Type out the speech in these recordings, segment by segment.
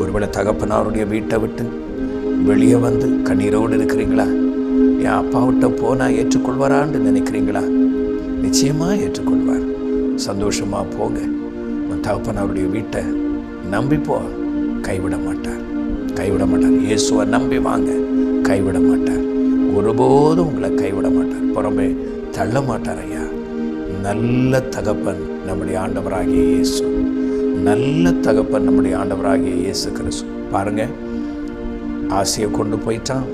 ஒருவேளை தகப்பனாருடைய வீட்டை விட்டு வெளியே வந்து கண்ணீரோடு இருக்கிறீங்களா? என் அப்பா விட்ட போனால் ஏற்றுக்கொள்வாரான்னு நினைக்கிறீங்களா? நிச்சயமாக ஏற்றுக்கொள்வார். சந்தோஷமாக போங்க. உன் தகப்பனாருடைய வீட்டை நம்பிப்போ, கைவிட மாட்டார், கைவிட மாட்டார். இயேசுவை நம்பி வாங்க, கைவிட மாட்டார். ஒருபோதும் உங்களை கைவிட மாட்டார், புறம்பே தள்ள மாட்டார். ஐயா, நல்ல தகப்பன் நம்முடைய ஆண்டவராகிய இயேசு, நல்ல தகப்பன் நம்முடைய ஆண்டவராகிய இயேசு கிறிஸ்து. பாருங்க, ஆசையை கொண்டு போயிட்டான்,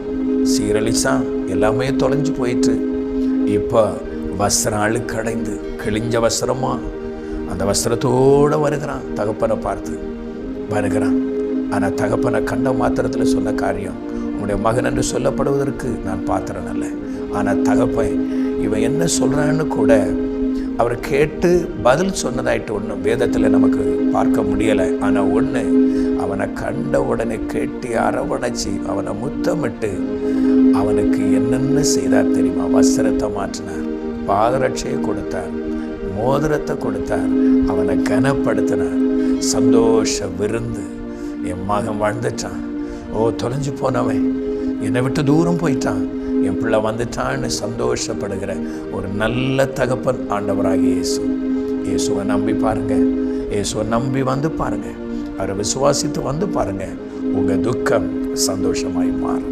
சீரழிச்சான், எல்லாமே தொலைஞ்சு போயிட்டு இப்போ வஸ்திரம் அழுக்கடைந்து கிழிஞ்ச வஸ்திரமா அந்த வஸ்திரத்தோடு வருகிறான். தகப்பனை பார்த்து வருகிறான். ஆனால் தகப்பனை கண்ட மாத்திரத்தில் சொன்ன காரியம், உன்னுடைய மகன் என்று சொல்லப்படுவதற்கு நான் பாத்திரன் அல்ல. ஆனால் தகப்பன் இவன் என்ன சொல்கிறான்னு கூட அவர் கேட்டு பதில் சொன்னதாயிட்டு ஒன்றும் வேதத்தில் நமக்கு பார்க்க முடியலை. ஆனால் ஒன்று, அவனை கண்ட உடனே கேட்டி அரவணைச்சி அவனை முத்தமிட்டு அவனுக்கு என்னென்ன செய்தார் தெரியுமா? வஸ்திரத்தை மாற்றினார், பாதரட்சையை கொடுத்தார், மோதிரத்தை கொடுத்தார், அவனை கனப்படுத்தினார். சந்தோஷ விருந்து. என் மகன் வாழ்ந்துட்டான், ஓ தொலைஞ்சு போனவன் என்னை விட்டு தூரம் போயிட்டான், என் பிள்ளை வந்துட்டான்னு சந்தோஷப்படுகிற ஒரு நல்ல தகப்பன் ஆண்டவராகிய இயேசு. இயேசுவை நம்பி பாருங்க, இயேசுவை நம்பி வந்து பாருங்க, அவரை விசுவாசித்து வந்து பாருங்க. உங்கள் துக்கம் சந்தோஷமாய் மாறும்.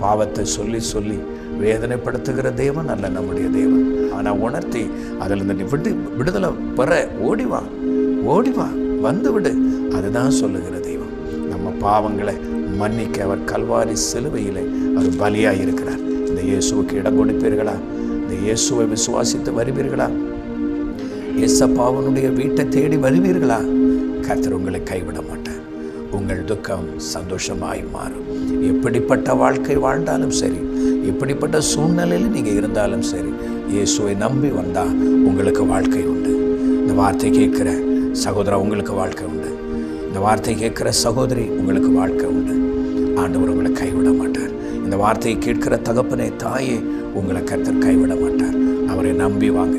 பாவத்தை சொல்லி சொல்லி வேதனைப்படுத்துகிற தேவன் அல்ல நம்முடைய தேவன். ஆனால் உணர்த்தி அதில் இந்த விடுதலை பெற ஓடிவா, ஓடிவா, வந்து விடு, அதுதான் சொல்லுகிற தெய்வம். நம்ம பாவங்களை மன்னிக்க அவர் கல்வாரி சிலுவையிலே அவர் பலியாக இருக்கிறார். இந்த இயேசுவுக்கு இடம் கொடுப்பீர்களா? இந்த இயேசுவை விசுவாசித்து வருவீர்களா? இயேசப்பாவனுடைய வீட்டை தேடி வருவீர்களா? கர்த்தர் உங்களை கைவிட மாட்டார். உங்கள் துக்கம் சந்தோஷமாய் மாறும். எப்படிப்பட்ட வாழ்க்கை வாழ்ந்தாலும் சரி, எப்படிப்பட்ட சூழ்நிலையில் நீங்கள் இருந்தாலும் சரி, இயேசுவை நம்பி வந்தால் உங்களுக்கு வாழ்க்கை உண்டு. இந்த வார்த்தை கேட்குற சகோதரா, உங்களுக்கு வாழ்க்கை உண்டு. இந்த வார்த்தை கேட்குற சகோதரி, உங்களுக்கு வாழ்க்கை உண்டு. ஆண்டவர் உங்களை கைவிட மாட்டார். இந்த வார்த்தையை கேட்கிற தகப்பனே, தாயே, உங்களை கர்த்தர் கைவிட மாட்டார். அவரை நம்பி வாங்க.